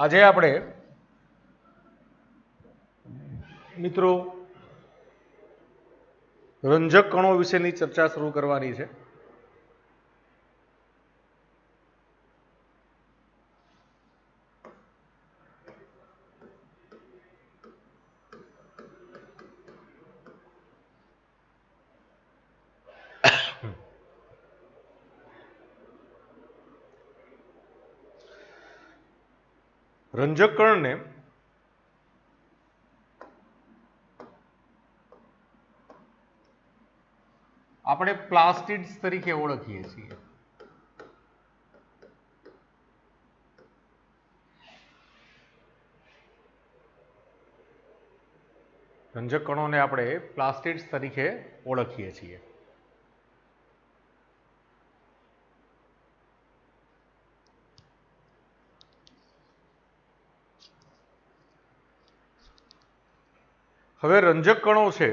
આજે આપણે મિત્રો રંજક કણો વિશેની ચર્ચા શરૂ કરવાની છે. રંજક કણને આપણે પ્લાસ્ટિડ્સ તરીકે ઓળખીએ છીએ. રંજક કણોને આપણે પ્લાસ્ટિડ્સ તરીકે ઓળખીએ છીએ. હવે રંજક કણો છે,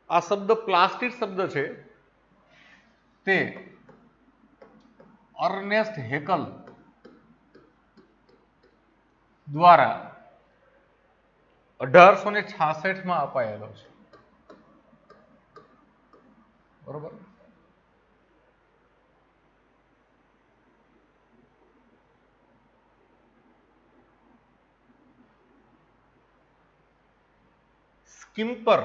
આ શબ્દ પ્લાસ્ટિડ શબ્દ છે તે અર્નેસ્ટ હેકલ દ્વારા 1866 માં અપાયેલો છે. બરોબર. સ્કિમ્પર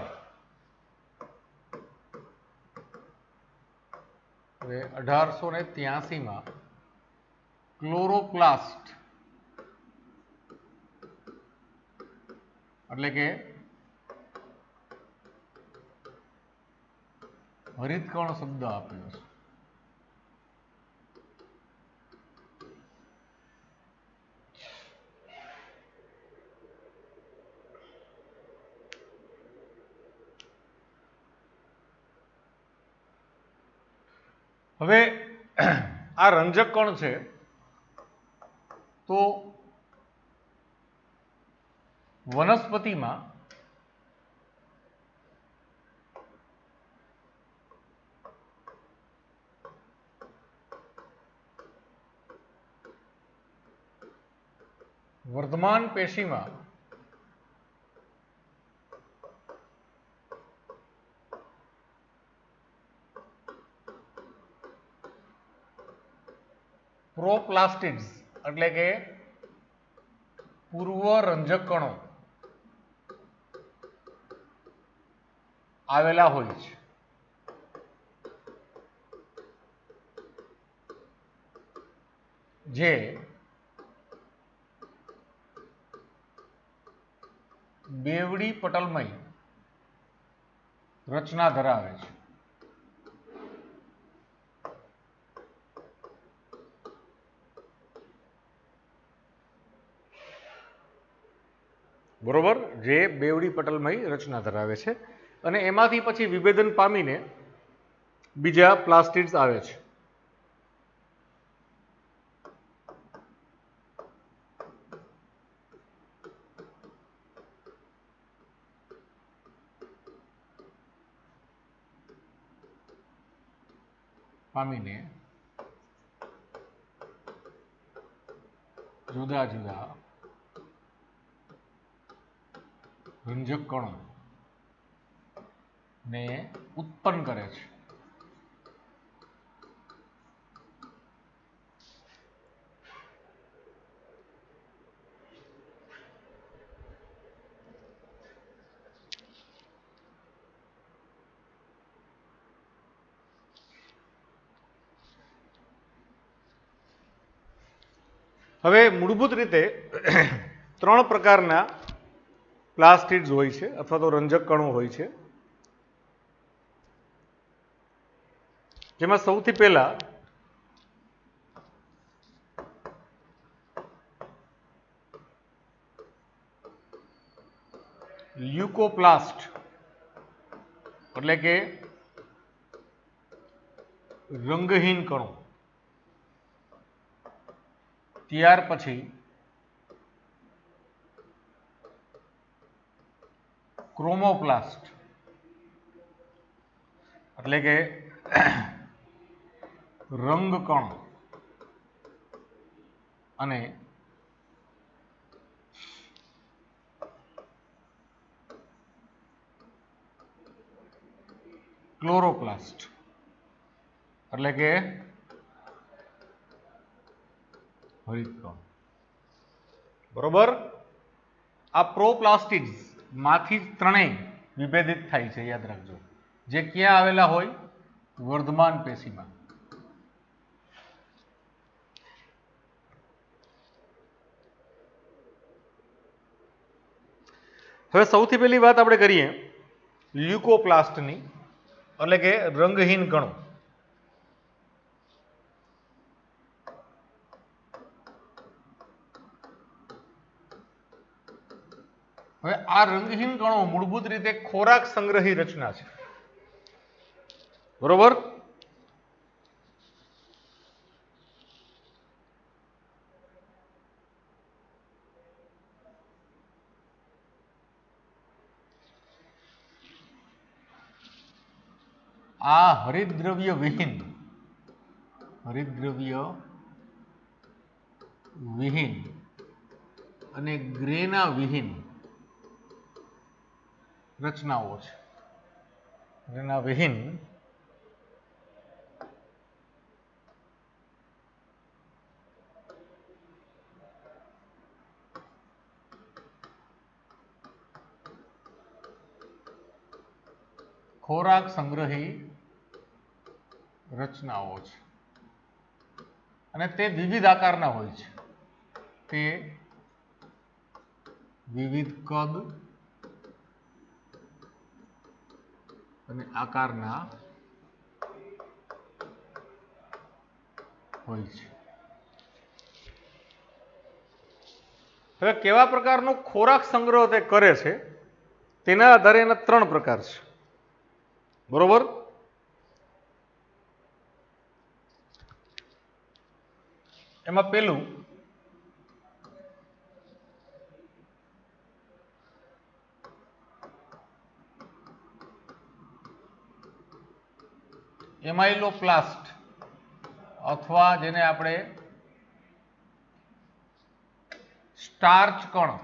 1883 માં ક્લોરોપ્લાસ્ટ એટલે કે હરિતકણ શબ્દ આપેલો છે. હવે આ રંજક કણ છે તો વનસ્પતિમાં વર્ધમાન પેશીમાં પ્રોપ્લાસ્ટિડ્સ એટલે કે પૂર્વ રંજક કણો આવેલા હોય છે. જે બેવડી પટલમય રચના ધરાવે છે. બરોબર, જે બેવડી પટલમય રચના ધરાવે છે અને એમાંથી પછી વિભેદન પામીને બીજા પ્લાસ્ટિડ્સ આવે છે. પામીને જુદા જુદા રંજક કણો ને ઉત્પન્ન કરે છે. હવે મૂળભૂત રીતે 3 પ્રકારના પ્લાસ્ટિડ્સ હોય છે અથવા તો રંજક કણો હોય છે. જેમાં સૌથી પહેલા લ્યુકોપ્લાસ્ટ એટલે કે રંગહીન કણો. ત્યાર પછી ક્રોમોપ્લાસ્ટ એટલે કે રંગ કણો. અને ક્લોરોપ્લાસ્ટ એટલે કે હરિતકણ. બરોબર. આ પ્રોપ્લાસ્ટિડ્સ માંથી ત્રણેય વિભેદિત થાય છે, યાદ રાખજો. જે ક્યાં આવેલા હોય? વર્ધમાન પેશીમાં. હવે સૌથી પહેલી વાત આપણે કરીએ લ્યુકોપ્લાસ્ટની, એટલે કે રંગહીન કણો. હવે આ રંગહીન કણો મૂળભૂત રીતે ખોરાક સંગ્રહી રચના છે. બરોબર. આ હરિતદ્રવ્ય વિહીન અને ગ્રેના વિહીન રચનાઓ છે. ગ્રેના વિહીન ખોરાક સંગ્રહી રચનાઓ છે અને તે વિવિધ આકારના હોય છે. તે વિવિધ કદ અને આકારના હોય છે. હવે કેવા પ્રકારનો ખોરાક સંગ્રહ તે કરે છે તેના આધારે એના ત્રણ પ્રકાર છે. બરોબર. એમાં પેલું એમાઇલોપ્લાસ્ટ અથવા જેને આપણે સ્ટાર્ચ કણ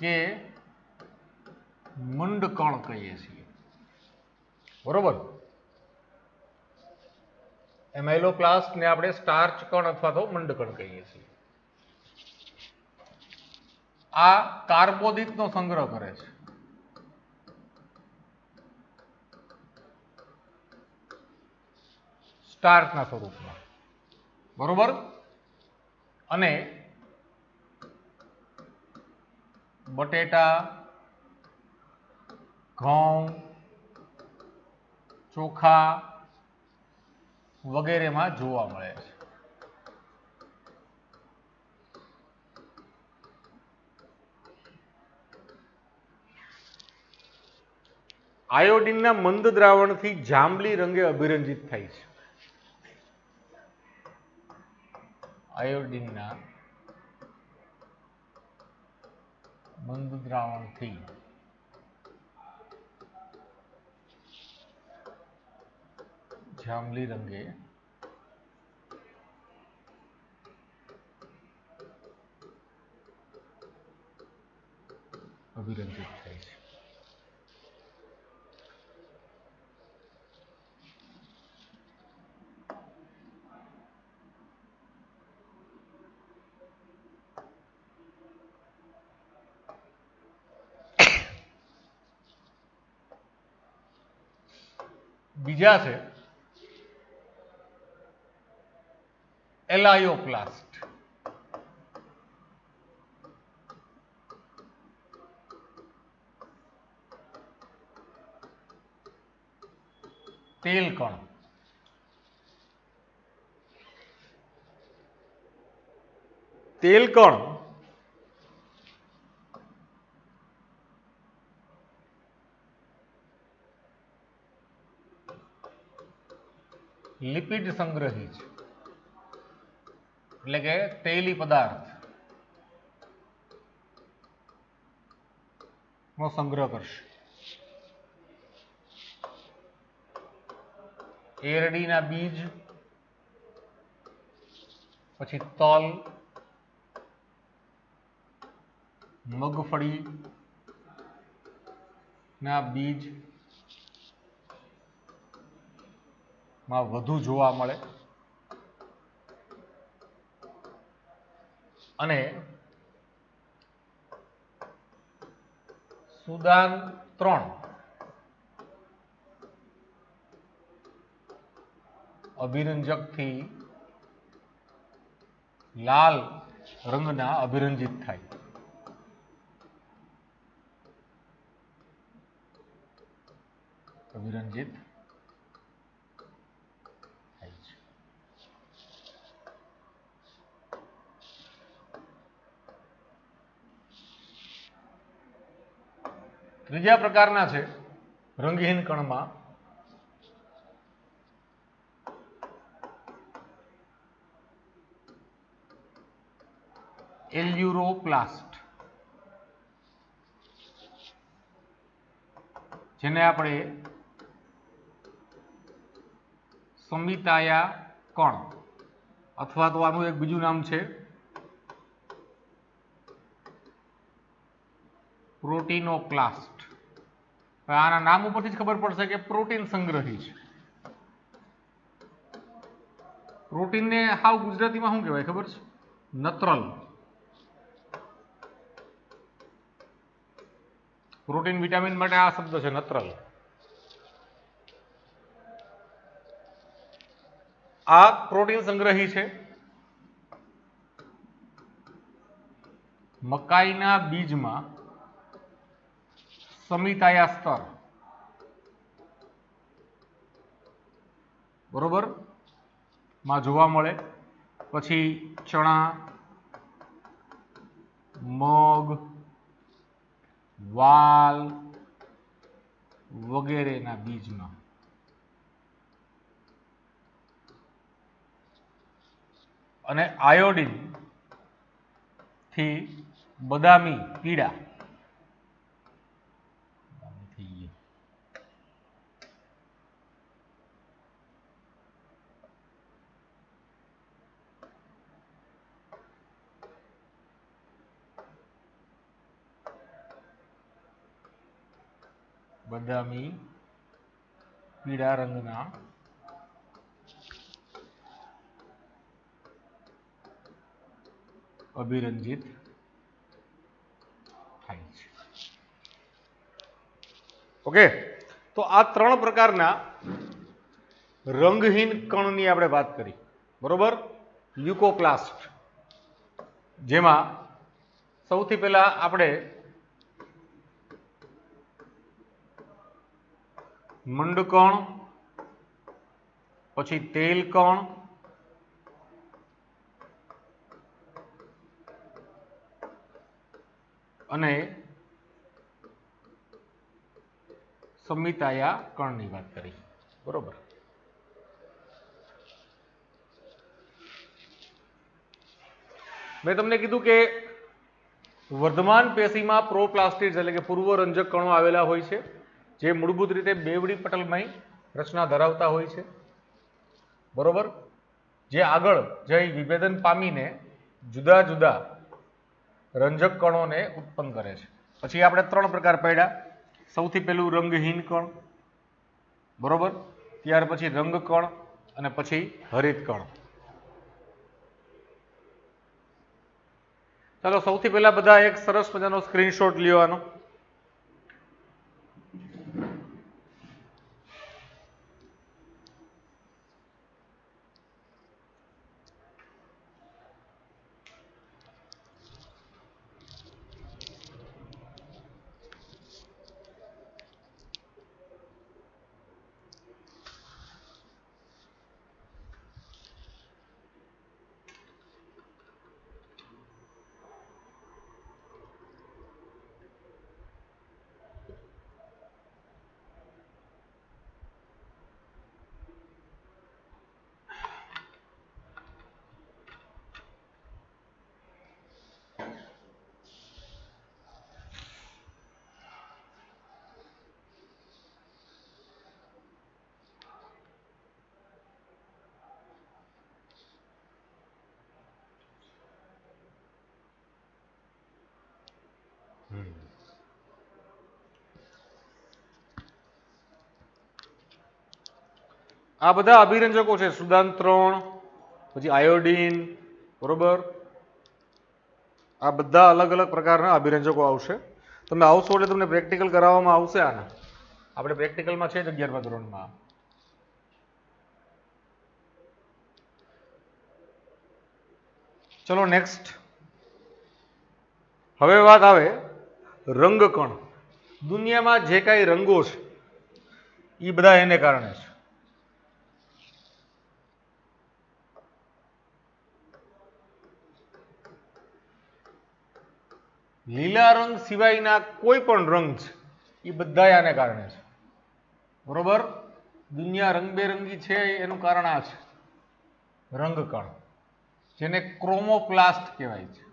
કે મંડકણ કહીએ છીએ. બરોબર. એમાઇલોપ્લાસ્ટ ને આપણે સ્ટાર્ચ કણ અથવા તો મંડકણ કહીએ છીએ. આ કાર્બોદિતનો સંગ્રહ કરે છે. સ્ટાર્ચના સ્વરૂપમાં. બરોબર. અને બટેટા, ઘઉં, ચોખા વગેરેમાં જોવા મળે છે. આયોડિનના મંદ દ્રાવણથી જાંબલી રંગે અભિરંજિત થાય છે. આયોડિનના મંદ દ્રાવણથી જાંબલી રંગે અભિરંજિત થાય છે. બીજા છે એલાયોપ્લાસ્ટ. તેલ કણ. તેલ કણ લિપિડ સંગ્રહી છે, એટલે કે તેલી પદાર્થ નો સંગ્રહ કરશે. એરડીના બીજ, પછી તલ, મગફળી ના બીજ માં વધુ જોવા મળે અને સુદાન 3 અભિરંજકથી લાલ રંગના અભિરંજિત થાય. અભિરંજિત થાય છે. ત્રીજા પ્રકારના છે રંગહીન કણમાં એલ્યુરોપ્લાસ્ટ, જેને આપણે સમિતાયા કણ અથવા તો આનું એક બીજું નામ છે પ્રોટીનોપ્લાસ્ટ. આના નામ ઉપરથી જ ખબર પડશે કે પ્રોટીન સંગ્રહી છે. પ્રોટીનને હાવ ગુજરાતીમાં શું કહેવાય ખબર છે? નત્રલ. પ્રોટીન વિટામિન માટે આ શબ્દ છે નત્રલ. આ પ્રોટીન સંગ્રહી છે. મકાઈના બીજમાં સમિતાયા સ્તર, બરોબર, માં જોવા મળે. પછી ચણા, મગ, વાલ વગેરેના બીજમાં અને આયોડિન થી બદામી પીળા બદામી પીળા રંગના અભિરંજિત થાય છે. ઓકે, તો આ ત્રણ પ્રકારના રંગહીન કણની આપણે વાત કરી, બરોબર. લ્યુકોપ્લાસ્ટ, જેમાં સૌથી પહેલા આપણે મંડકણ, પછી તેલકણ, અને સમિતાયા કણની વાત કરી, બરોબર. મેં તમને કીધું કે વર્ધમાન પેશીમાં પ્રોપ્લાસ્ટિડ એટલે કે પૂર્વરંજક કણો આવેલા હોય છે, જે મૂળભૂત રીતે બેવડી પટલમય રચના ધરાવતા હોય છે, બરોબર. જે આગળ જઈ વિભેદન પામીને જુદા જુદા રંજક કણોને ઉત્પન્ન કરે છે. પછી આપણે ત્રણ પ્રકાર પડ્યા. સૌથી પહેલું રંગહીન કણ, બરોબર. ત્યાર પછી રંગકણ અને પછી હરિત કણ. ચાલો સૌથી પહેલા બધા એક સરસ મજાનો સ્ક્રીનશોટ લ્યો આનો. આ બધા અભિરંજકો છે, સુદાન 3, પછી આયોડીન, બરોબર. આ બધા અલગ અલગ પ્રકારના અભિરંજકો આવશે. તમે આવશો એટલે તમને પ્રેક્ટિકલ કરાવવામાં આવશે આના. આપણે પ્રેક્ટિકલમાં છે જ 11મા ધોરણમાં. ચલો નેક્સ્ટ. હવે વાત આવે રંગકણ. દુનિયામાં જે કાંઈ રંગો છે એ બધા એને કારણે છે. લીલા રંગ સિવાયના કોઈ પણ રંગ છે એ બધા આને કારણે છે, બરોબર. દુનિયા રંગબેરંગી છે એનું કારણ આ છે રંગકણ, જેને ક્રોમોપ્લાસ્ટ કહેવાય છે.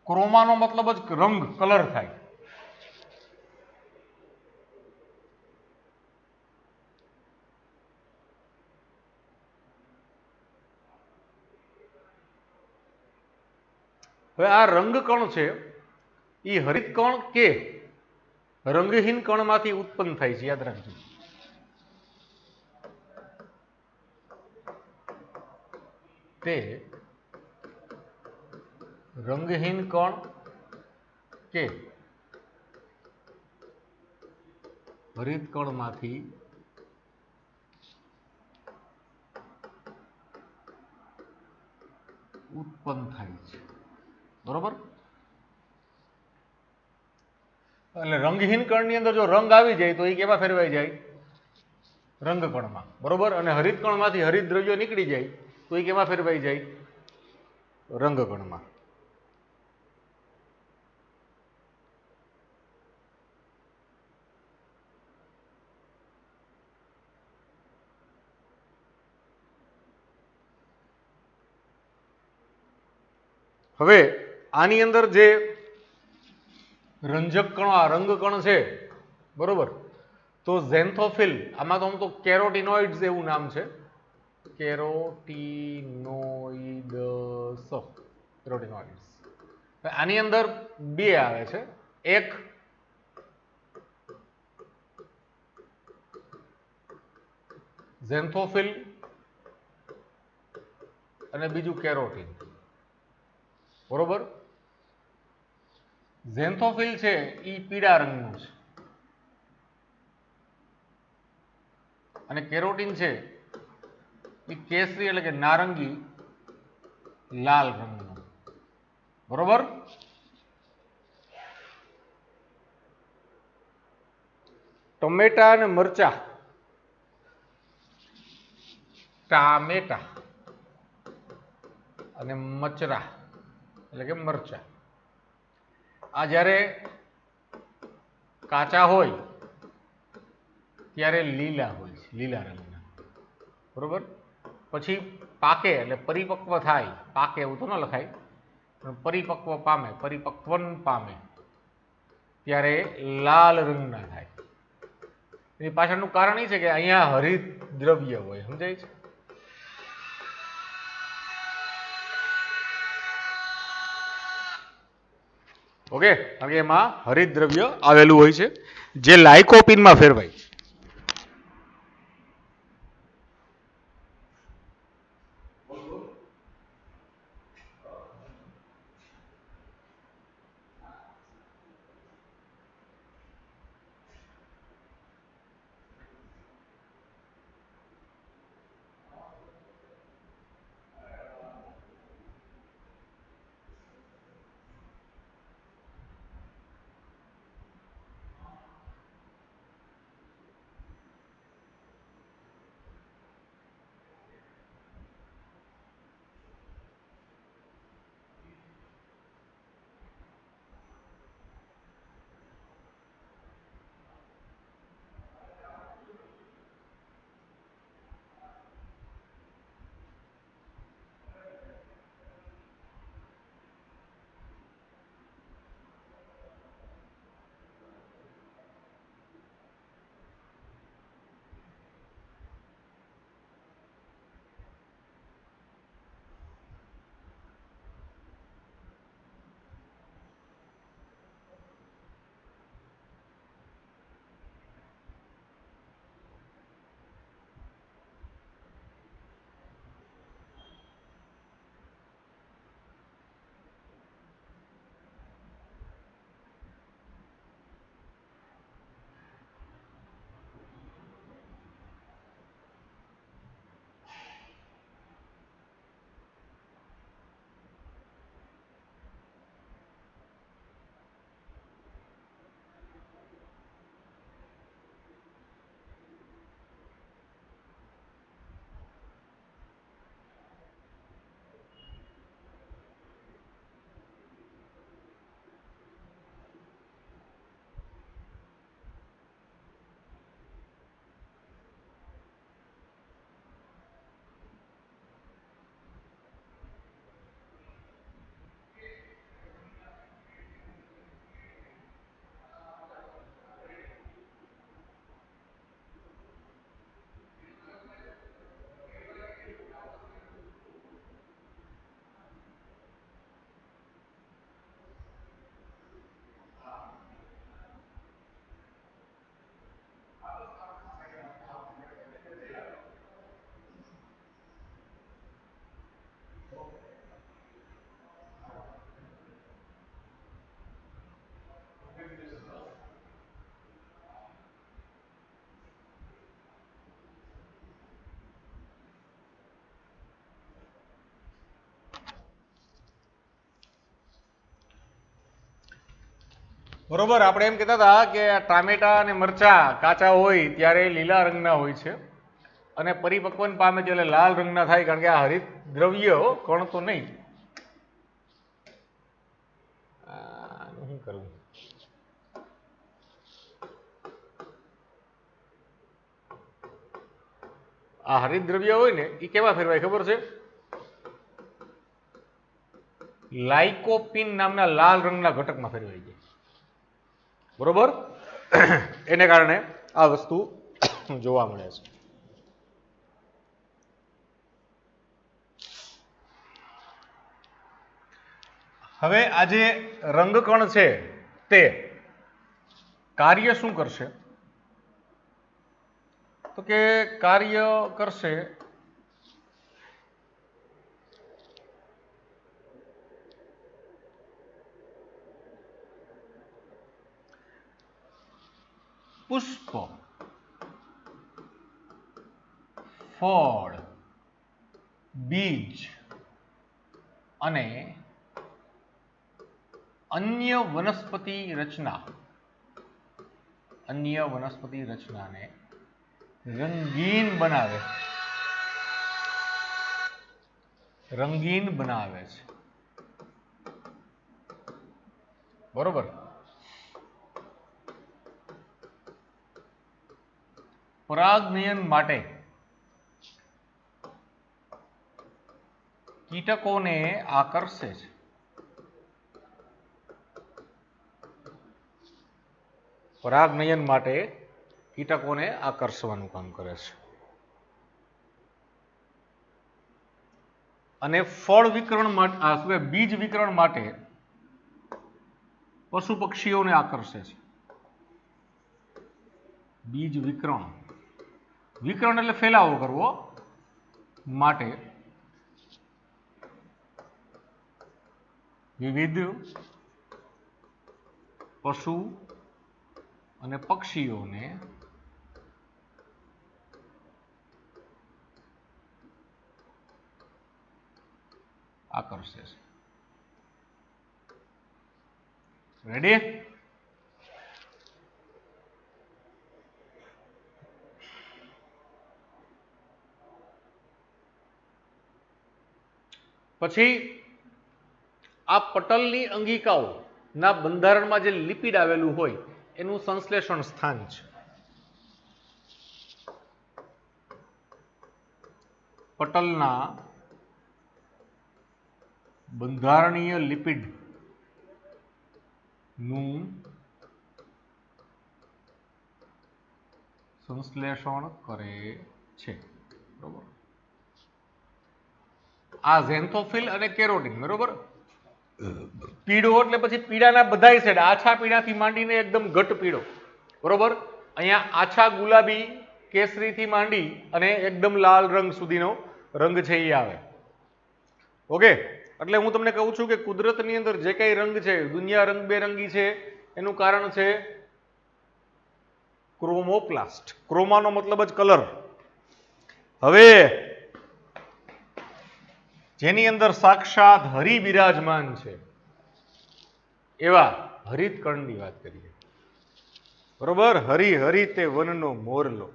ક્રોમાનો મતલબ જ રંગ, કલર થાય. હવે આ રંગકણ છે એ હરિત કણ કે રંગહીન કણમાંથી ઉત્પન્ન થાય છે, યાદ રાખજો. તે રંગહીન કણ કે હરિત કણમાંથી ઉત્પન્ન થાય છે, બરોબર. એટલે રંગહીન કણની અંદર જો રંગ આવી જાય તો એ કેમાં ફેરવાઈ જાય? રંગકણમાં, બરોબર. અને હરિત કણમાંથી હરિત દ્રવ્યો નીકળી જાય તો એ કેમાં ફેરવાઈ જાય? રંગકણમાં. હવે આની અંદર જે રંજક કણો, આ રંગકણ છે, બરોબર. તો ઝેન્થોફિલ, આમાં તો આમ તો કેરોટીનોઇડ્સ એવું નામ છે, કેરોટીનોઇડ્સ, કેરોટીનોઇડ્સ. આની અંદર બે આવે છે, એક ઝેન્થોફિલ અને બીજું કેરોટીન, બરોબર. ઝેન્થોફિલ છે એ પીળા રંગનું છે અને કેરોટીન છે એ કેસરી એટલે કે નારંગી લાલ રંગનું, બરોબર. ટમેટા અને મરચા, ટામેટા અને મચરા એટલે કે મરચા, આ જ્યારે કાચા હોય ત્યારે લીલા હોય છે, લીલા રંગના, બરોબર. પછી પાકે એટલે પરિપક્વ થાય, પાકે એવું તો ન લખાય, પણ પરિપક્વ પામે, પરિપક્વન પામે ત્યારે લાલ રંગના થાય. એની પાછળનું કારણ એ છે કે અહીંયા હરિત દ્રવ્ય હોય, સમજાય છે? ઓકે, કારણ કે એમાં હરિત દ્રવ્ય આવેલું હોય છે જે લાઇકોપીનમાં ફેરવાય છે. બરોબર, આપણે એમ કહેતા હતા કે ટામેટા અને મરચા કાચા હોય ત્યારે લીલા રંગના હોય છે અને પરિપક્વન પામે ત્યારે લાલ રંગના થાય, કારણ કે આ હરિત દ્રવ્ય કણ તો નહીં. શું કરવું? આ હરિત દ્રવ્ય હોય ને એ કેવા ફેરવાય ખબર છે? લાઇકોપિન નામના લાલ રંગના ઘટકમાં ફેરવાઈ જાય. બરોબર, એને કારણે આ વસ્તુ જોવા મળે છે. હવે આ જે રંગકણ છે તે કાર્ય શું કરશે? તો કે કાર્ય કરશે પુષ્પ, ફળ, બીજ અને અન્ય વનસ્પતિ રચનાને રંગીન બનાવે છે. બરોબર, પરાગનયન માટે કીટકોને આકર્ષે છે. પરાગનયન માટે કીટકોને આકર્ષવાનું કામ કરે છે. અને ફળ વિકરણ માટે, બીજ વિકરણ માટે પશુ પક્ષીઓને આકર્ષે છે. બીજ વિકરણ એટલે ફેલાવો કરવો માટે વિવિધ પશુ અને પક્ષીઓને આકર્ષે છે. રેડી? પછી આ પટલની અંગિકાઓ ના બંધારણમાં જે લિપિડ આવેલું હોય એનું સંશ્લેષણ સ્થાન છે. પટલના બંધારણીય લિપિડ નું સંશ્લેષણ કરે છે. બરોબર, આ ઝેન્થોફિલ અને કેરોટીન. બરોબર, પીળો એટલે પછી પીળાના બધાય શેડ, આછા પીળાથી માંડીને એકદમ ઘટ પીળો. બરોબર, અહીંયા આછા ગુલાબી, કેસરીથી માંડી અને એકદમ લાલ રંગ સુધીનો રંગ છે એ આવે. ઓકે, એટલે હું તમને કહું છું કે કુદરતની અંદર જે કઈ રંગ છે, દુનિયા રંગબેરંગી છે, એનું કારણ છે ક્રોમોપ્લાસ્ટ. ક્રોમાનો મતલબ જ કલર. હવે જેની અંદર સાક્ષાત હરિ બિરાજમાન છે એવા હરિત કણની વાત કરીએ. બરોબર, હરિ તે વનનો મોરલો.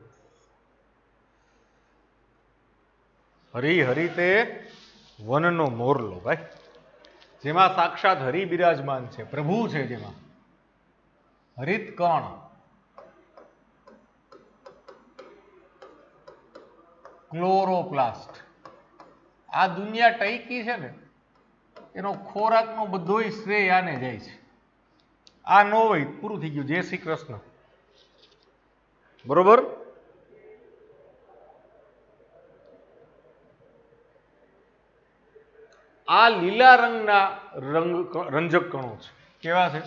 હરિ તે વનનો મોરલો ભાઈ, જેમાં સાક્ષાત હરિ બિરાજમાન છે, પ્રભુ છે. જેમાં હરિત કણ ક્લોરોપ્લાસ્ટ. આ દુનિયા ટૈકી છે ને એનો ખોરાકનો બધોય શ્રેય આને જાય છે. આ ન હોય પૂરું થઈ ગયું. જય શ્રી કૃષ્ણ. બરોબર, આ લીલા રંગના રંજક કણો છે. કેવા છે?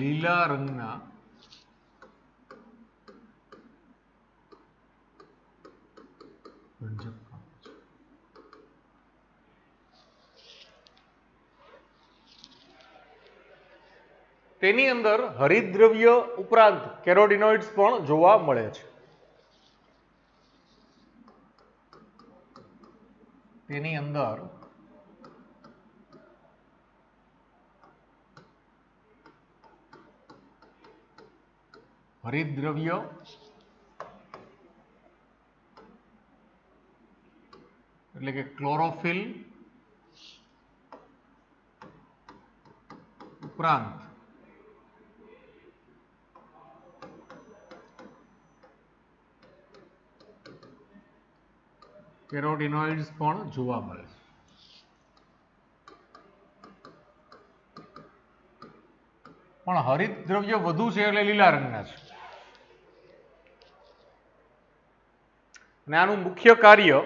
લીલા રંગના રંજક તેની અંદર હરિતદ્રવ્ય ઉપરાંત કેરોટીનોઇડ્સ પણ જોવા મળે છે. તેની અંદર હરિતદ્રવ્ય એટલે કે ક્લોરોફિલ ઉપરાંત કેરોટીનોઇડ્સ પણ જોવા મળે છે. પણ હરિતદ્રવ્ય વધુ છે એટલે લીલા રંગના છે. અને આનું મુખ્ય કાર્ય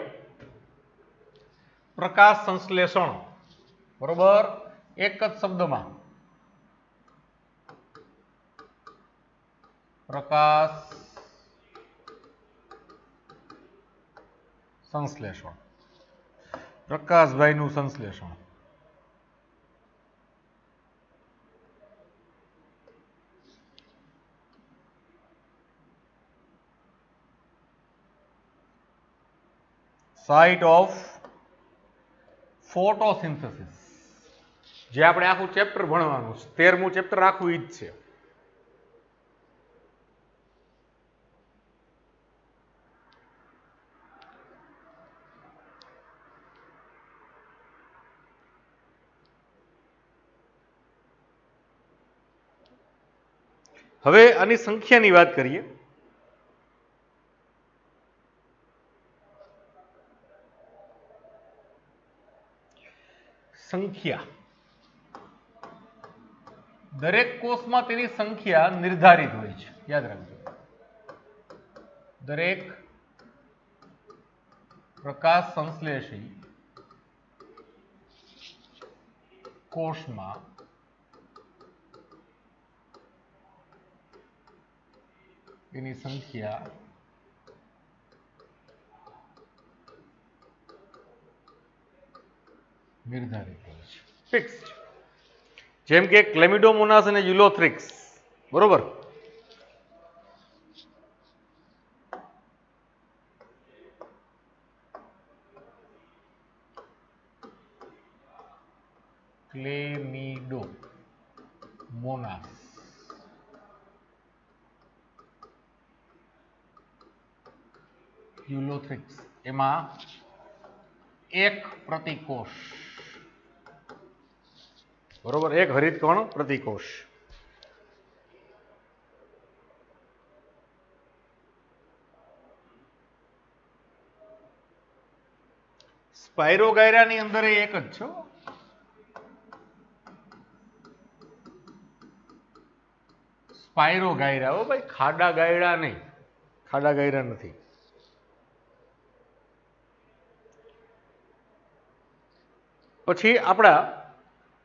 પ્રકાશ સંશ્લેષણ, બરોબર, એક જ શબ્દમાં પ્રકાશ સંશ્લેષણ, પ્રકાશભાઈનું સંશ્લેષણ. સાઇટ ઓફ ફોટોસિન્થેસિસ, જે આપણે આખું ચેપ્ટર ભણવાનું છે, 13મું ચેપ્ટર આખું ઈ જ છે. હવે આની સંખ્યાની વાત કરીએ. સંખ્યા, દરેક કોષમાં તેની સંખ્યા નિર્ધારિત હોય છે, યાદ રાખજો. દરેક પ્રકાશ સંશ્લેષી કોષમાં એની સંખ્યા નિર્ધારિત હોય છે, ફિક્સ. જેમ કે ક્લેમિડોમોનાસ અને યુલોથ્રિક્સ, બરોબર. ક્લેમિડોમોનાસ યુલોથ્રિક્સ, એમાં એક પ્રતિકોષ, બરોબર, એક હરિતકણ પ્રતિકોષ. સ્પાયરોગાયરાની અંદર એક જ છે. સ્પાયરોગાયરા, હો ભાઈ, ખાડા ગાયડા નહીં, ખાડા ગાયરા નથી. પછી આપણા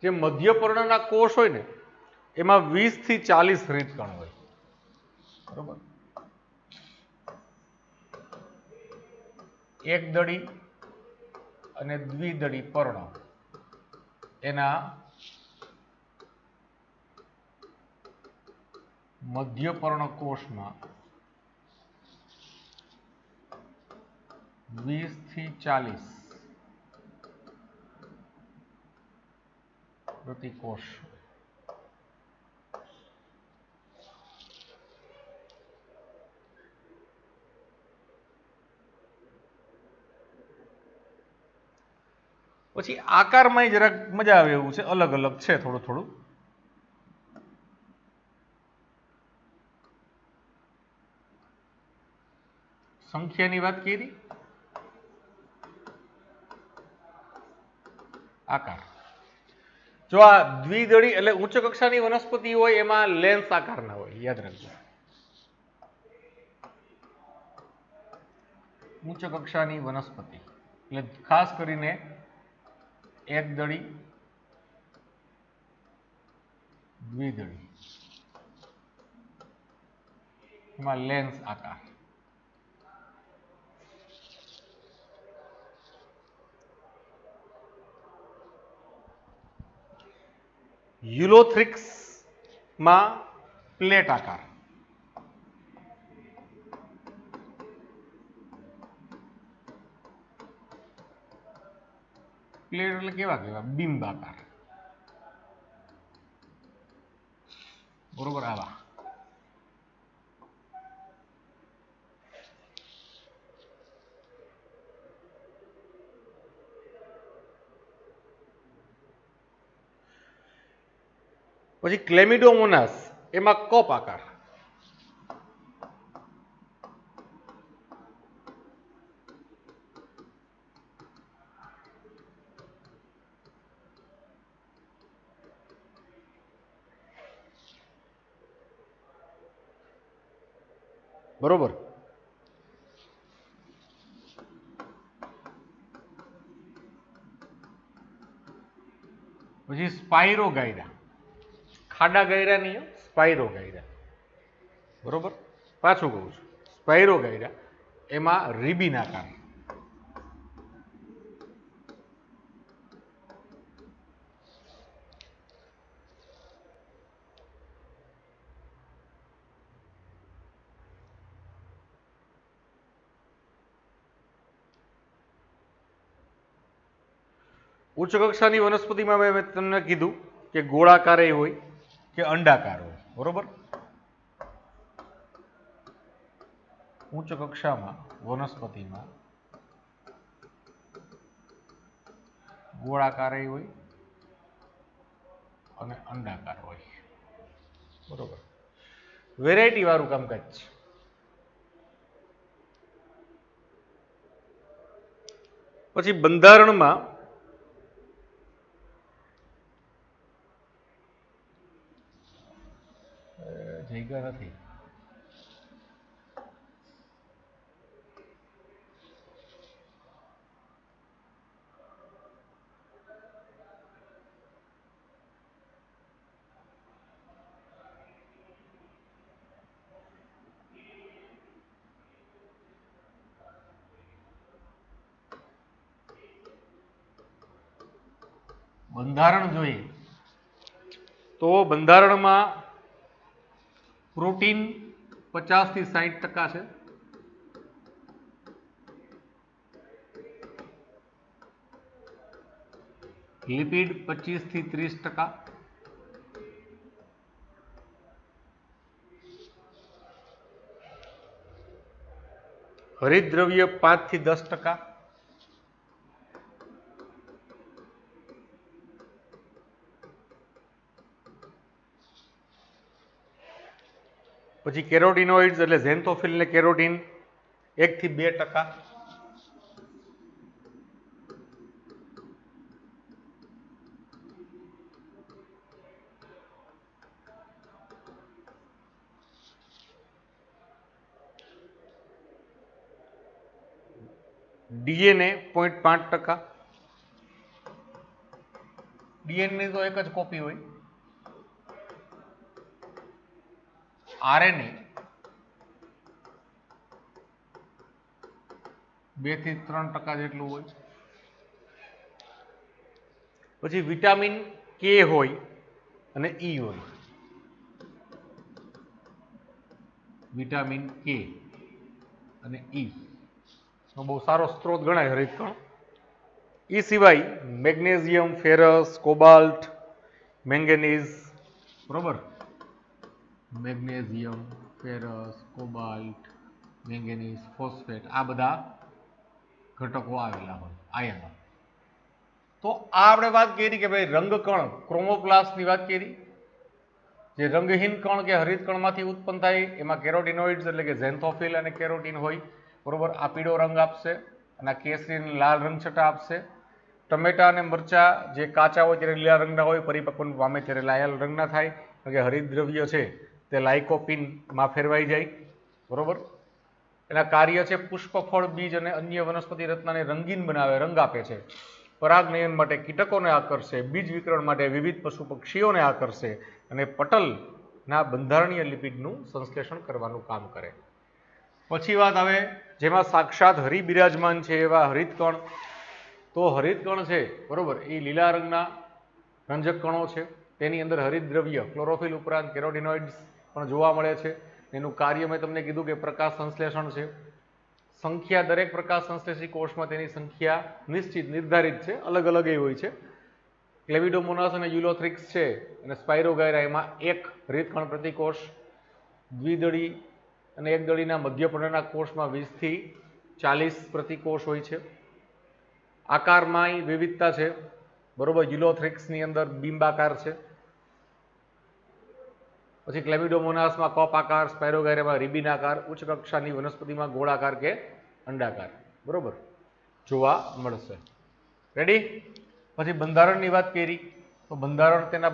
જે મધ્યપર્ણના કોષ હોય ને, એમાં 20 થી 40 હરિતકણ હોય, બરોબર. એક દળી અને દ્વિદળી પર્ણ, એના મધ્યપર્ણ કોષમાં 20 થી 40 પ્રતિકોષ. પછી આકારમાં જરાક મજા આવે એવું છે, અલગ અલગ છે થોડું થોડું. સંખ્યાની વાત કરી, આકાર. જો આ દ્વિદળી એટલે ઉચ્ચ કક્ષાની વનસ્પતિ હોય એમાં લેન્સ આકારના હોય, યાદ રાખજો. ઉચ્ચ કક્ષાની વનસ્પતિ એટલે ખાસ કરીને એક દળી, દ્વિદળી, એમાં લેન્સ આકાર. યુલોથ્રિક્સ માં પ્લેટ આકાર. પ્લેટ એટલે કેવા કેવા બિંબ આકાર. બરોબર, આવા. પછી ક્લેમિડોમોનાસ એમાં કપ આકાર. બરોબર. પછી સ્પાઇરો ગાયરા, ખાડા ગાયરા નહીં, સ્પાઇરો ગાયરા. બરોબર, પાછું કહું છું, સ્પાઇરો ગાયરા એમાં રિબિન આકાર. ઉચ્ચ કક્ષાની વનસ્પતિમાં મેં તમને કીધું કે ગોળાકાર હોય કે અંડાકાર હોય. બરોબર, ઉચ્ચ કક્ષામાં વનસ્પતિમાં ગોળાકાર હોય અને અંડાકાર હોય. બરોબર, વેરાયટી વાળું કામકાજ છે. પછી બંધારણમાં જગ્યા નથી. બંધારણ જોઈએ તો બંધારણમાં પ્રોટીન 50 થી 60% છે. લિપિડ 25 થી 30%. હરિતદ્રવ્ય 5 થી 10%. પછી કેરોટીનોઇડ્સ એટલે ઝેન્થોફિલ ને કેરોટીન 1 થી 2%. ડીએનએ 0.5%. ડીએનએ તો એક જ કોપી હોય. આરએનએ 2 થી 3% જેટલું હોય. પછી વિટામિન કે હોય અને ઈ હોય. વિટામિન કે અને ઈ બહુ સારો સ્ત્રોત ગણાય હરિતકણ. એ સિવાય મેગ્નેશિયમ, ફેરસ, કોબાલ્ટ, મેંગેનીઝ. બરોબર, magnesium, ferrous, cobalt, manganese, phosphate, આ બધા ઘટકો આવેલા હોય, આયનો. તો આ આપણે વાત કરી કે ભાઈ રંગકણ ક્રોમોપ્લાસ્ટની વાત કરી. જે રંગહીન કણ કે હરિતકણમાંથી ઉત્પન્ન થાય એમાં કેરોટીનોઇડ્સ એટલે કે ઝેન્થોફિલ અને કેરોટીન હોય. બરોબર, આ પીળો રંગ આપશે અને કેસરી લાલ રંગછટા આપશે. ટમેટા અને મરચા જે કાચા હોય ત્યારે લીલા રંગના હોય, પરિપક્વ પામે ત્યારે લાલ રંગના થાય, કારણ કે હરિતદ્રવ્ય છે તે લાઇકોપિનમાં ફેરવાઈ જાય. બરોબર, એના કાર્ય છે પુષ્પ, ફળ, બીજ અને અન્ય વનસ્પતિ રત્નને રંગીન બનાવે, રંગ આપે છે. પરાગનયન માટે કીટકોને આકર્ષે, બીજ વિકરણ માટે વિવિધ પશુ પક્ષીઓને આકર્ષે અને પટલના બંધારણીય લિપિડનું સંશ્લેષણ કરવાનું કામ કરે. પછી વાત આવે જેમાં સાક્ષાત હરિ બિરાજમાન છે એવા હરિતકણ. તો હરિતકણ છે, બરોબર, એ લીલા રંગના રંજક કણો છે. તેની અંદર હરિતદ્રવ્ય ક્લોરોફિલ ઉપરાંત કેરોટિનોઇડ્સ પણ જોવા મળે છે. એનું કાર્ય મેં તમને કીધું કે પ્રકાશ સંશ્લેષણ છે. સંખ્યા દરેક પ્રકાશ સંશ્લેષી કોષમાં તેની સંખ્યા નિશ્ચિત નિર્ધારિત છે, અલગ અલગ એ હોય છે. ક્લેમિડોમોનાસ અને યુલોથ્રિક્સ છે અને સ્પાયરોગાયરા એમાં એક રીતકણ પ્રતિ કોષ, દ્વિદળી અને એક દળીના મધ્યપર્ણના કોષમાં 20 થી 40 પ્રતિ કોષ હોય છે. આકારમાં વિવિધતા છે, બરોબર. યુલોથ્રિક્સની અંદર બિંબાકાર છે, પછી ક્લેમિડોમોનાસમાં કપ આકાર, સ્પાયરોગાયરામાં રિબિન આકાર, ઉચ્ચ કક્ષાની વનસ્પતિમાં ગોળાકાર કે અંડાકાર, બરોબર, જોવા મળશે. રેડી? પછી બંધારણની વાત કરી તો બંધારણ તેના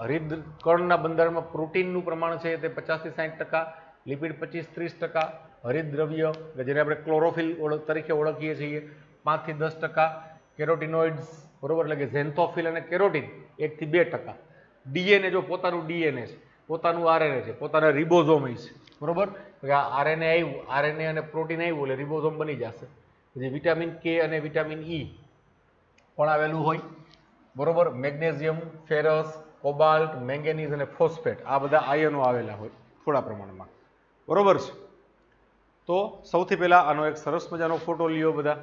હરિતકણના બંધારણમાં પ્રોટીનનું પ્રમાણ છે તે 50 થી 60%, લિપિડ 25-30%, હરિતદ્રવ્ય કે જેને આપણે ક્લોરોફિલ તરીકે ઓળખીએ છીએ 5 થી 10%, કેરોટિનોઇડ્સ, બરોબર, એટલે કે ઝેન્થોફિલ અને કેરોટીન 1 થી 2%. ડીએનએ જો પોતાનું ડીએનએ છે, પોતાનું આરએનએ છે, પોતાના રિબોઝોમ છે, બરોબર. આરએનએ આવ્યું, આરએનએ અને પ્રોટીન આવ્યું એટલે રિબોઝોમ બની જશે. પછી વિટામિન કે અને વિટામિન ઈ પણ આવેલું હોય, બરોબર. મેગ્નેશિયમ, ફેરસ, કોબાલ્ટ, મેંગેનીઝ અને ફોસ્ફેટ આ બધા આયનો આવેલા હોય થોડા પ્રમાણમાં, બરોબર છે. તો સૌથી પહેલા આનો એક સરસ મજાનો ફોટો લ્યો બધા.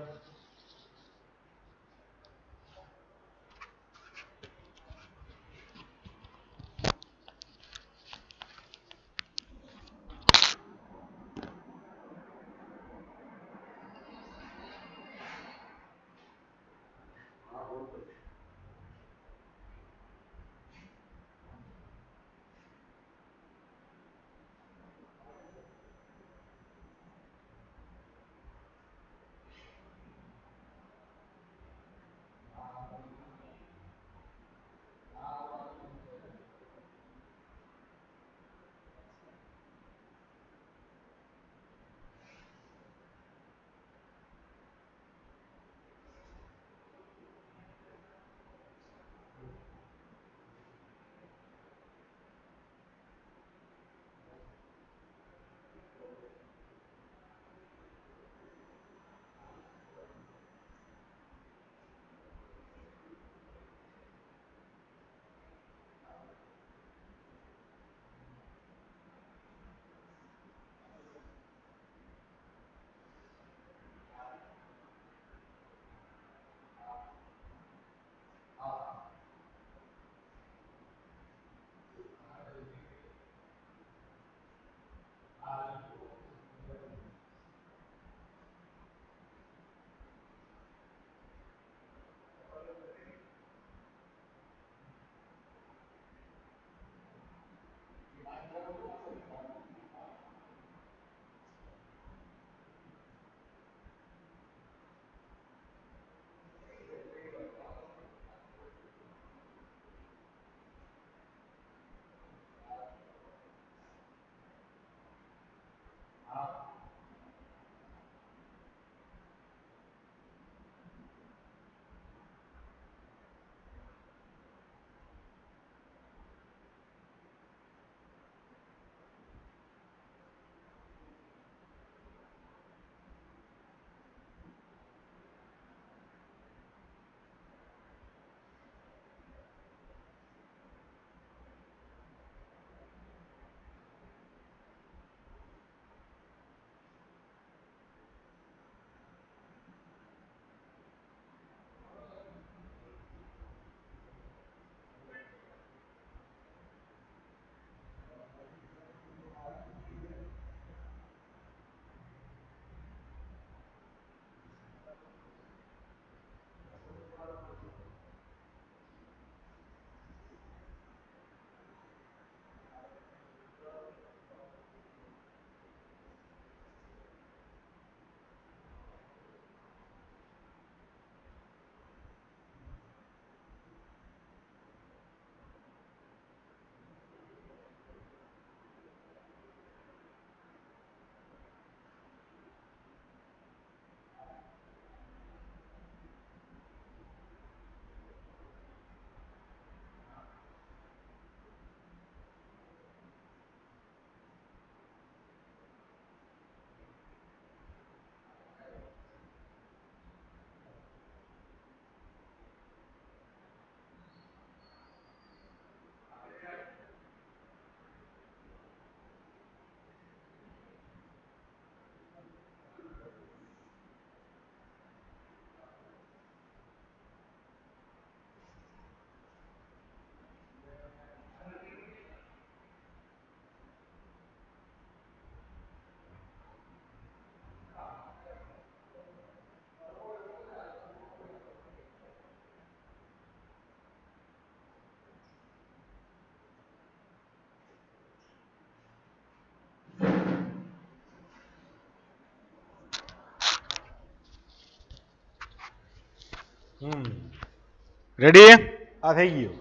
રેડી? આ થઈ ગયું.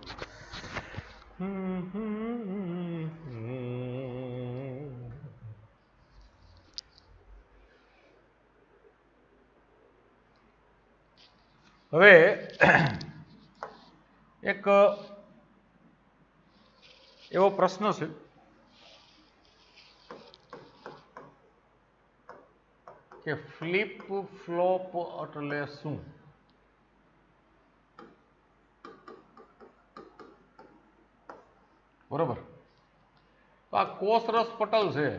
હવે એક એવો પ્રશ્ન છે કે ફ્લિપ ફ્લોપ એટલે શું? બરોબર. તો આ કોષરસ પટલ છે.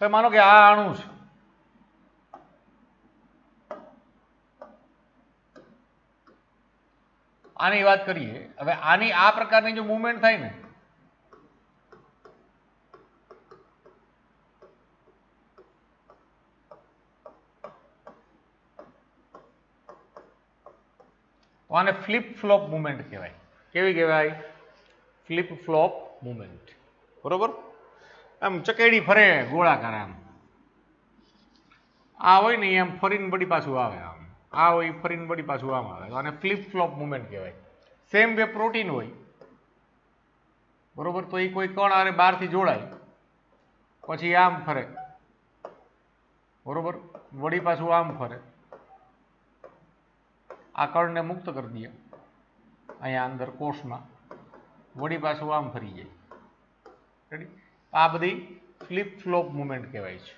હવે માનો કે આ અણુ છે. આની વાત કરીએ. હવે આની આ પ્રકારની જો મૂવમેન્ટ થાય ને તો આને ફ્લિપ ફ્લોપ મૂવમેન્ટ કહેવાય. કેવી કહેવાય? Flip flop movement. બરોબર? આમ ચકેડી ફરે ગોળાકાર આમ. આ હોય ને એમ ફરીને બળી પાછું આવે આમ. આ હોય ફરીને બળી પાછું આમ આવે. આને ફ્લિપ ફ્લોપ મૂવમેન્ટ કહેવાય. સેમ વે પ્રોટીન હોય. બરોબર? તો એ કોઈ કણ આરે બહારથી જોડાય પછી આમ ફરે. બરોબર? વળી પાછું આમ ફરે. આ કણને મુક્ત કરી દઈએ અહીંયા અંદર કોષમાં. વળી પાછું આમ ફરી જાય. રેડી? આ બધી ફ્લિપ ફ્લોપ મૂવમેન્ટ કહેવાય છે.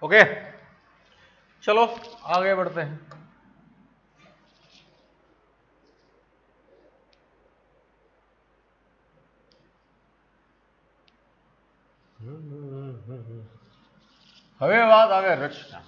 ओके, चलो आगे बढ़ते हैं. હવે વાત આવે રચના.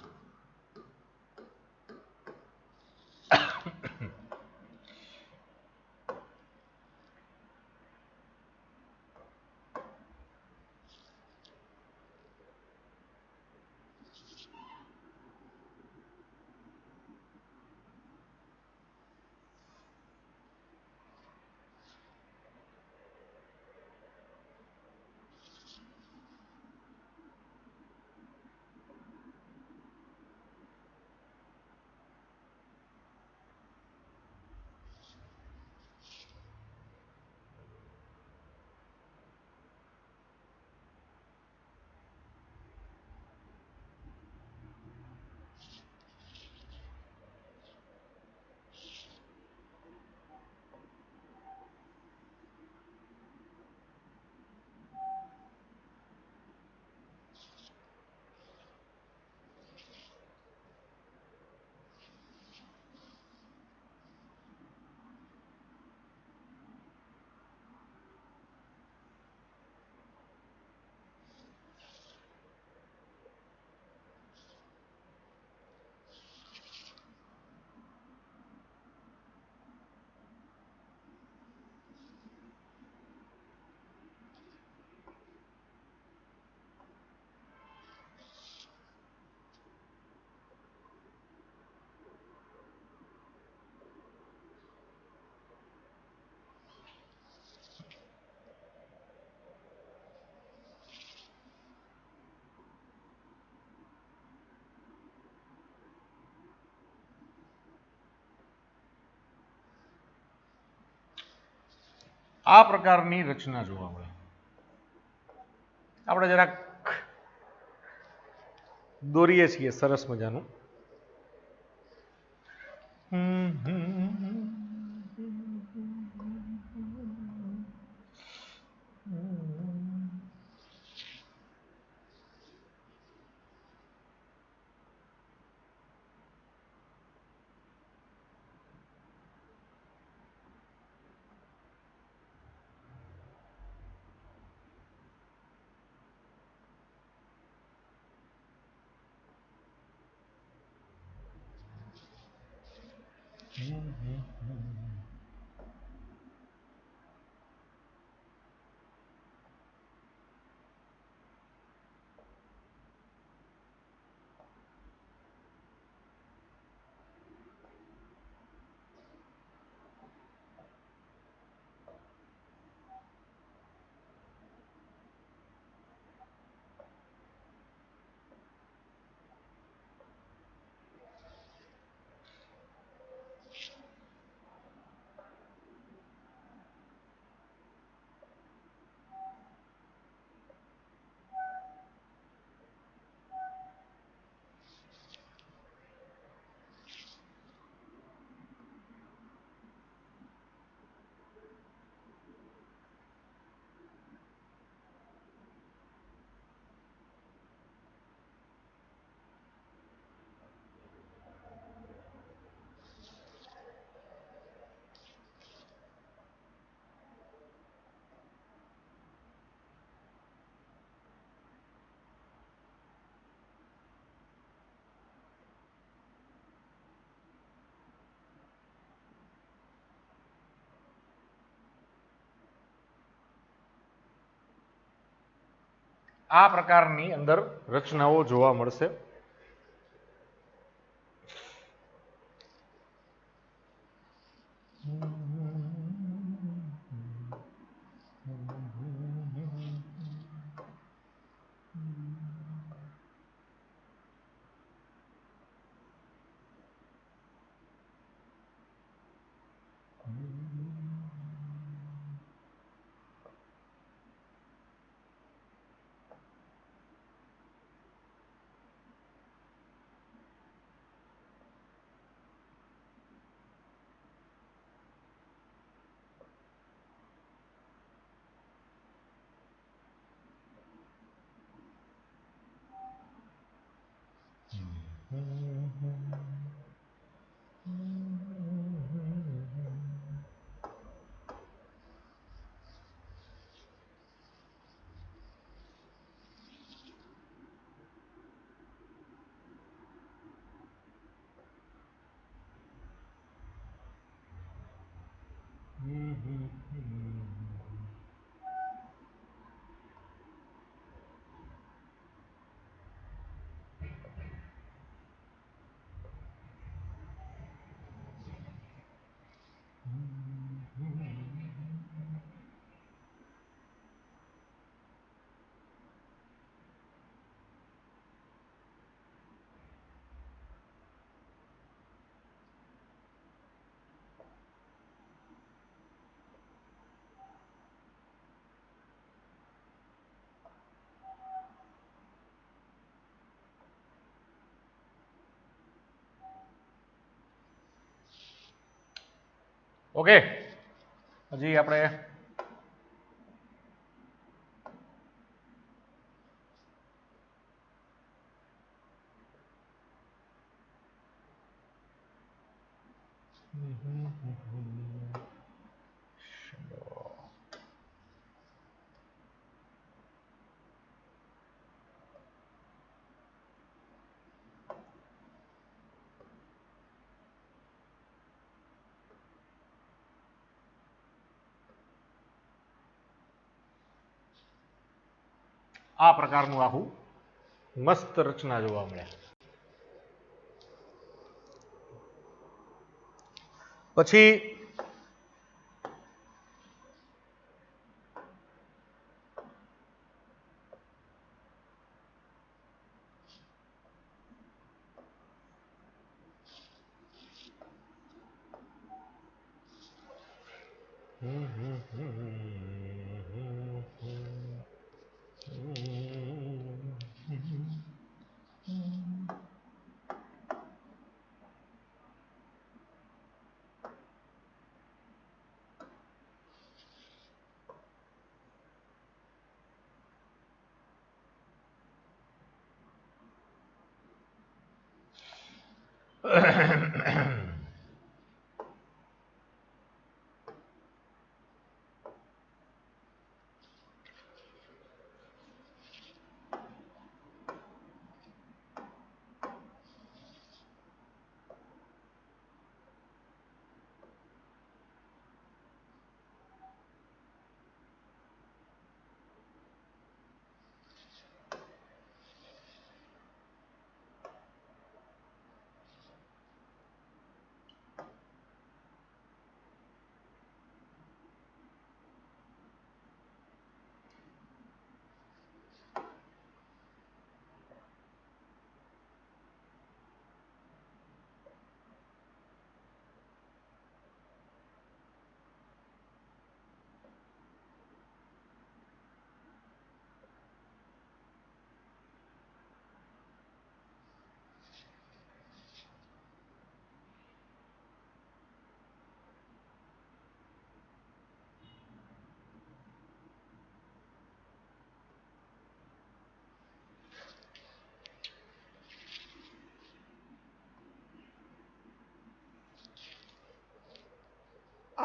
આ પ્રકારની રચના જોવા મળે. આપણે જરાક દોરીએ છીએ સરસ મજાનું. આ પ્રકારની અંદર રચનાઓ જોવા મળશે. ઓકે, હજી આપણે આ પ્રકારનું આખું મસ્ત રચના જોવા મળે. પછી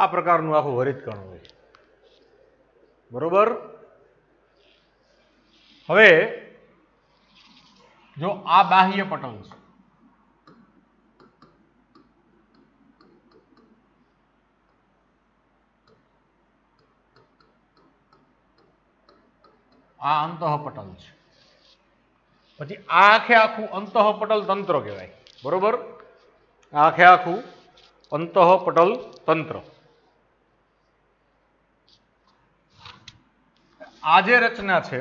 આ પ્રકારનું આખું હરિતકણ હોય. બરોબર. હવે જો આ બાહ્ય પટલ છે, આ અંતઃપટલ છે, પછી આ આખે આખું અંતઃપટલ તંત્ર કહેવાય. બરોબર. આ આખે આખું અંતઃપટલ તંત્ર. આ જે રચના છે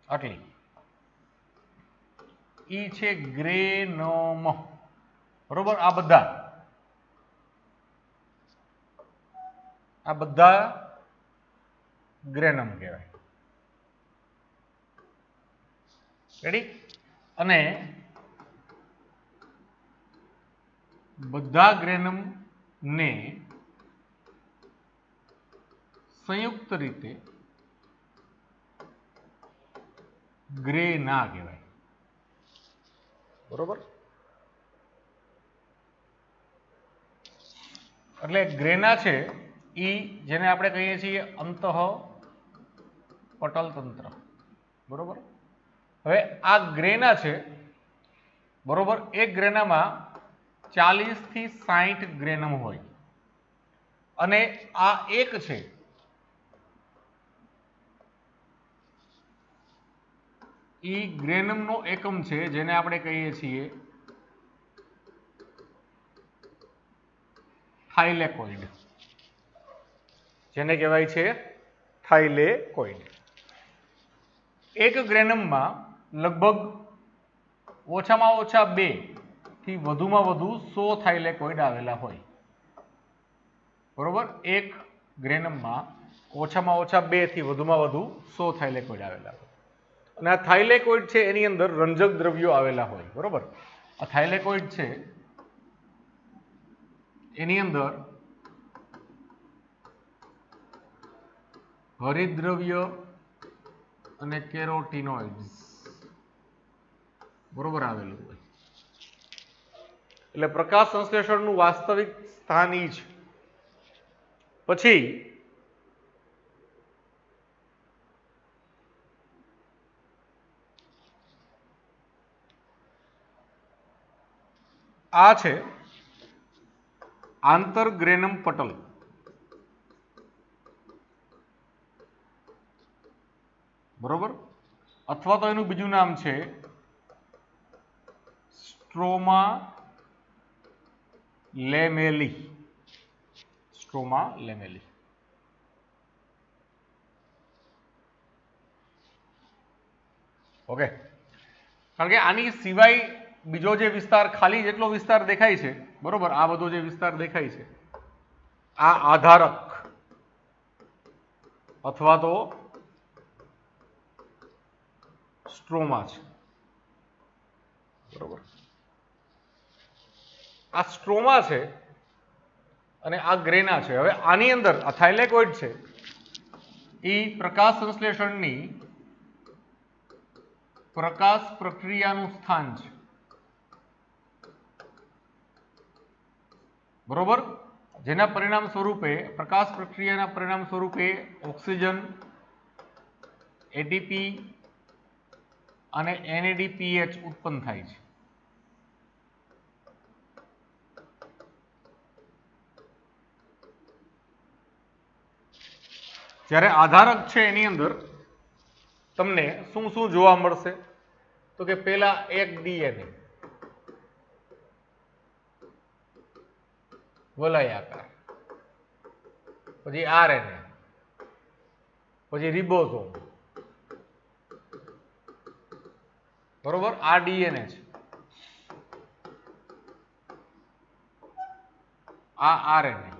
આટલી ઈ છે ગ્રેનમ. બરોબર. આ બધા ગ્રેનમ કહેવાય. રેડી. અને બધા ગ્રેનમ ને સંયુક્ત રીતે ગ્રેના કહેવાય. બરોબર. એટલે ગ્રેના છે ઈ જેને આપણે કહીએ છીએ અંતઃપટલ તંત્ર. બરોબર. હવે આ ગ્રેના છે, બરોબર, એક ગ્રેનામાં 40 થી 60 ગ્રેનમ હોય અને આ એક છે ઈ ગ્રેનમનો એકમ છે જેને આપણે કહીએ છીએ થાઇલેકોઇડ. જેને કહેવાય છે થાઇલેકોઇડ. એક ગ્રેનમમાં લગભગ ઓછામાં ઓછા 2 થી વધુમાં વધુ 100 થાઇલેકોઇડ આવેલા હોય. બરોબર. એક ગ્રેનમમાં ઓછામાં ઓછા 2 થી વધુમાં વધુ 100 થાઇલેકોઇડ આવેલા હોય. અને આ થાઇલેકોઇડ છે એની અંદર રંજક દ્રવ્યો આવેલા હોય. બરોબર. આ થાઇલેકોઇડ છે એની અંદર હરિતદ્રવ્ય અને કેરોટીનોઇડ્સ બરોબર આવેલું હોય. એટલે પ્રકાશ સંશ્લેષણનું વાસ્તવિક સ્થાન ઈ છે. પછી આ છે આંતરગ્રેનમ પટલ. બરોબર. અથવા તો એનું બીજું નામ છે સ્ટ્રોમા લેમેલી. સ્ટ્રોમા લેમેલી. ઓકે. કારણ કે આની સિવાય બીજો જે વિસ્તાર ખાલી જેટલો વિસ્તાર દેખાય છે, બરોબર, આ બધો જે વિસ્તાર દેખાય છે આ આધારક અથવા તો સ્ટ્રોમા છે. બરોબર. આ સ્ટ્રોમા છે અને આ ગ્રેના છે. હવે આની અંદર આ થાઇલેકોઇડ છે એ પ્રકાશ સંશ્લેષણની પ્રકાશ પ્રક્રિયાનું સ્થાન છે. બરોબર. જેના પરિણામ સ્વરૂપે પ્રકાશ પ્રક્રિયાના પરિણામ સ્વરૂપે ઓક્સિજન, એટીપી અને NADPH ઉત્પન્ન થાય છે. જ્યારે આધારક છે એની અંદર તમને શું શું જોવા મળશે? તો કે પેલા એક DNA વલયાકાર, પછી RNA, પછી રિબોસોમ. બરોબર. આ DNA છે, આ RNA,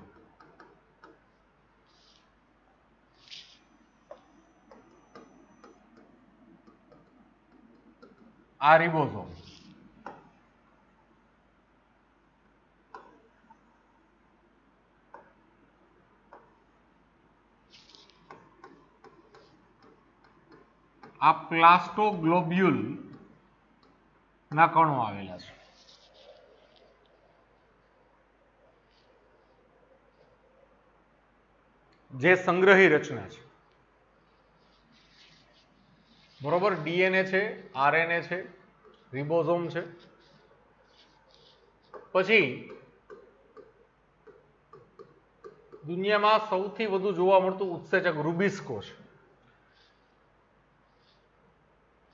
આ રિબોસોમ. આ પ્લાસ્ટોગ્લોબ્યુલ ના કણો આવેલા છે. જે સંગ્રહી રચના છે. બરોબર, ડીએનએ છે, આરએનએ છે, રિબોઝોમ છે. પછી દુનિયામાં સૌથી વધુ જોવા મળતું ઉત્સેચક રૂબિસ્કો છે.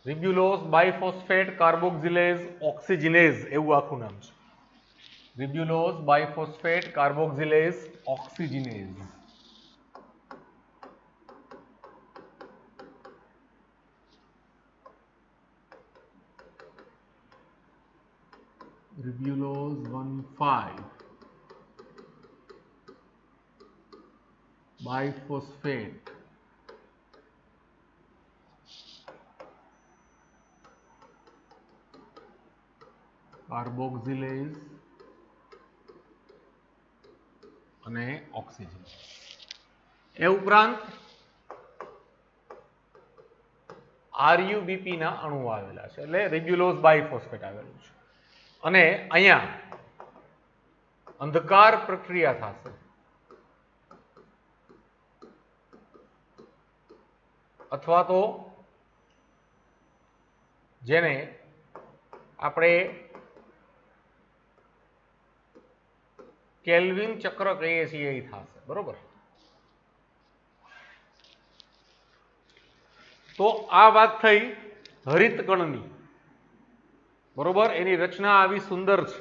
રિબ્યુલોઝ બાયફોસ્ફેટ કાર્બોક્સિલેઝ ઓક્સિજિનેઝ એવું આખું નામ છે. Ribulose biphosphate કાર્બોક્સિલેઝ ઓક્સિજિનેઝ. Ribulose 1,5 biphosphate કાર્બોક્સિલેઝ અને ઓક્સિજન. એ ઉપરાંત RUBP ના અણુ આવેલા છે, એટલે રિબ્યુલોઝ બાયફોસ્ફેટ આવેલું છે. અને અહીંયા અંધકાર પ્રક્રિયા થશે અથવા તો જેને આપણે કેલ્વિન ચક્ર કહીએ છીએ એ થશે. બરોબર, તો આ વાત થઈ હરિત કણની. બરોબર, એની રચના આવી સુંદર છે.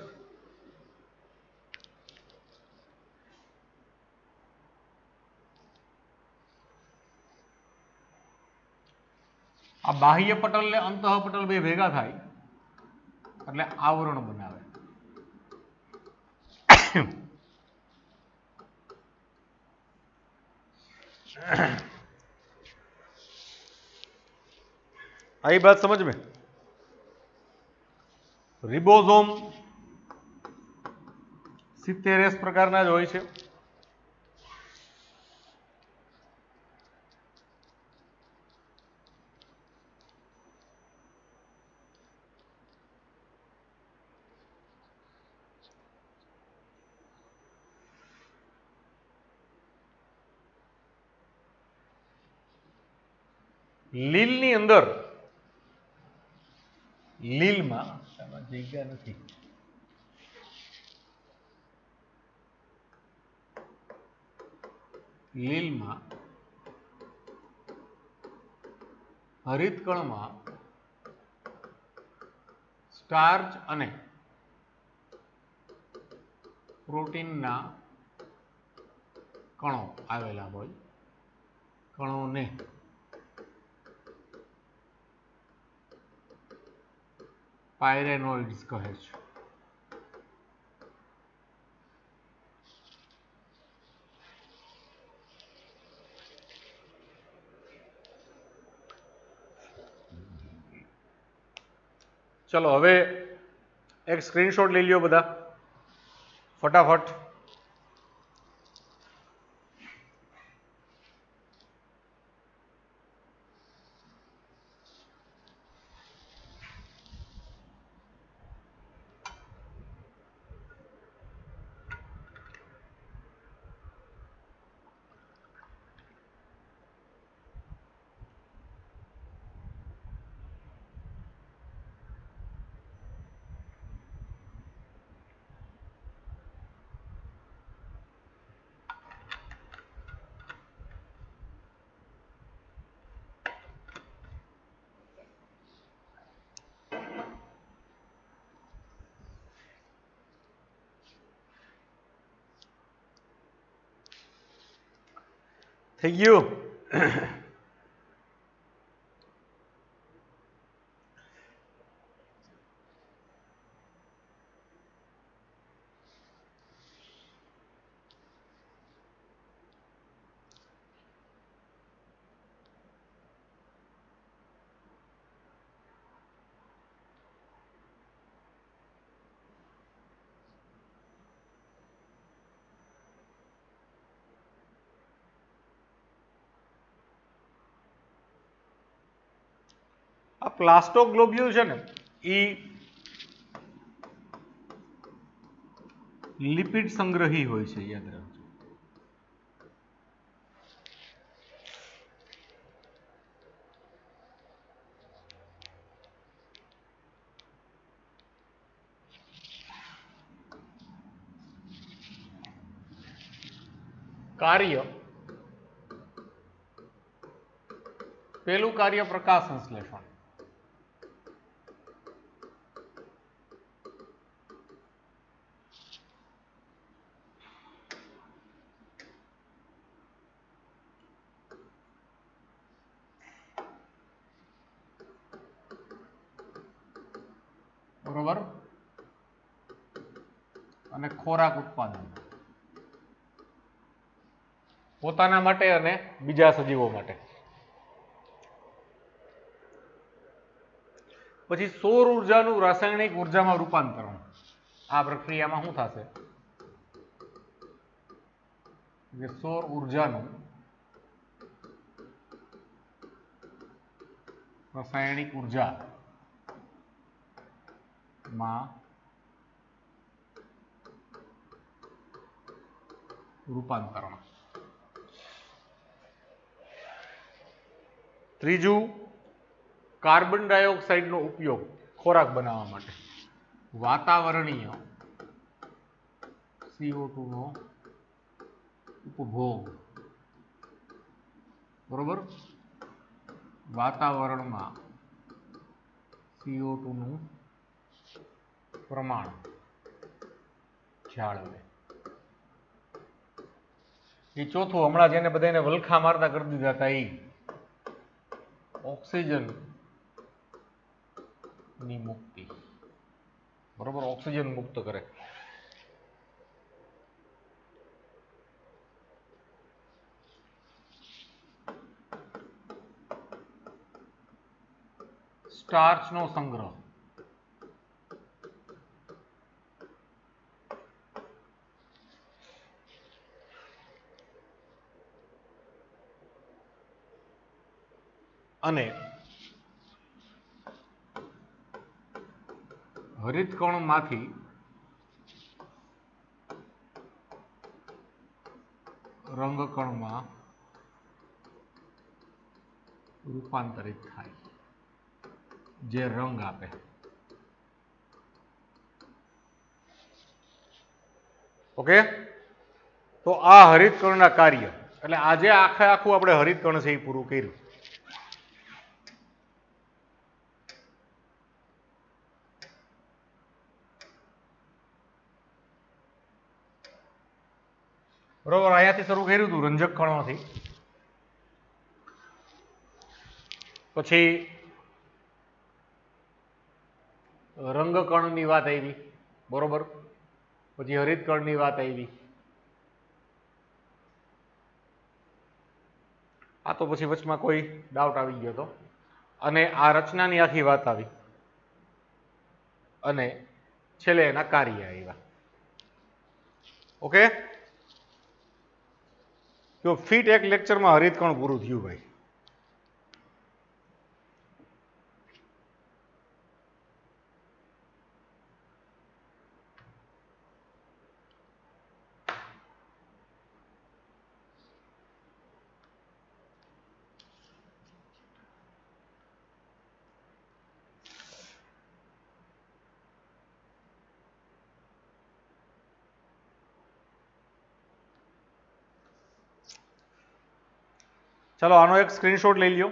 આ બાહ્ય પટલ ને અંતઃ પટલ બે ભેગા થાય એટલે આવરણ બનાવે. आई बात समझ में? रिबोसोम 70S પ્રકારના જ હોય છે. લીલની અંદર લીલમાં જગ્યા નથી. લીલમાં હરિતકણમાં સ્ટાર્ચ અને પ્રોટીનના કણો આવેલા હોય. કણોને પાયરેનોઇડ્સ કહે છે. ચલો હવે એક સ્ક્રીનશોટ લઈ લ્યો બધા ફટાફટ. થઈ ગયું? આ પ્લાસ્ટોગ્લોબ્યુલ છે ને એ લિપિડ સંગ્રહી હોય છે, યાદ રાખજો. કાર્ય, પેલું કાર્ય પ્રકાશ સંશ્લેષણ. બરોબર. અને ખોરાક ઉત્પાદન પોતાના માટે અને બીજા સજીવો માટે. પછી સૌર ઉર્જાનું રાસાયણિક ઉર્જામાં રૂપાંતરણ. આ પ્રક્રિયામાં શું થશે? સૌર ઉર્જાનું રાસાયણિક ઉર્જામાં રૂપાંતરણ. ત્રીજું, કાર્બન ડાયોક્સાઇડનો ઉપયોગ ખોરાક બનાવવા માટે. વાતાવરણીય CO2 નો ઉપભોગ. બરોબર. વાતાવરણમાં CO2 નું પ્રમાણ જાળવે. એ ચોથું, હમણાં જેને બધાને વલખા મારતા કરી દીધા હતા, એ ઓક્સિજન ની મુક્તિ. બરોબર, ઓક્સિજન મુક્ત કરે. સ્ટાર્ચ નો સંગ્રહ. અને હરિતકણમાંથી રંગકણમાં રૂપાંતરિત થાય, જે રંગ આપે. ઓકે, તો આ હરિતકણના કાર્ય. એટલે આજે આખે આખું આપણે હરિતકણ છે એ પૂરું કર્યું. બરોબર, અહીંયાથી શરૂ કર્યું હતું રંજક કણોથી. પછી રંગકણની વાત આવી. બરોબર. પછી હરિતકણની વાત આવી. આ તો પછી વચમાં કોઈ ડાઉટ આવી ગયો હતો. અને આ રચનાની આખી વાત આવી. અને છેલ્લે એના કાર્ય આવ્યા. ઓકે, તો ફિટ એક લેક્ચરમાં હરિતકણ પૂરું થયું ભાઈ. ચાલો આનો એક સ્ક્રીનશોટ લઈ લ્યો.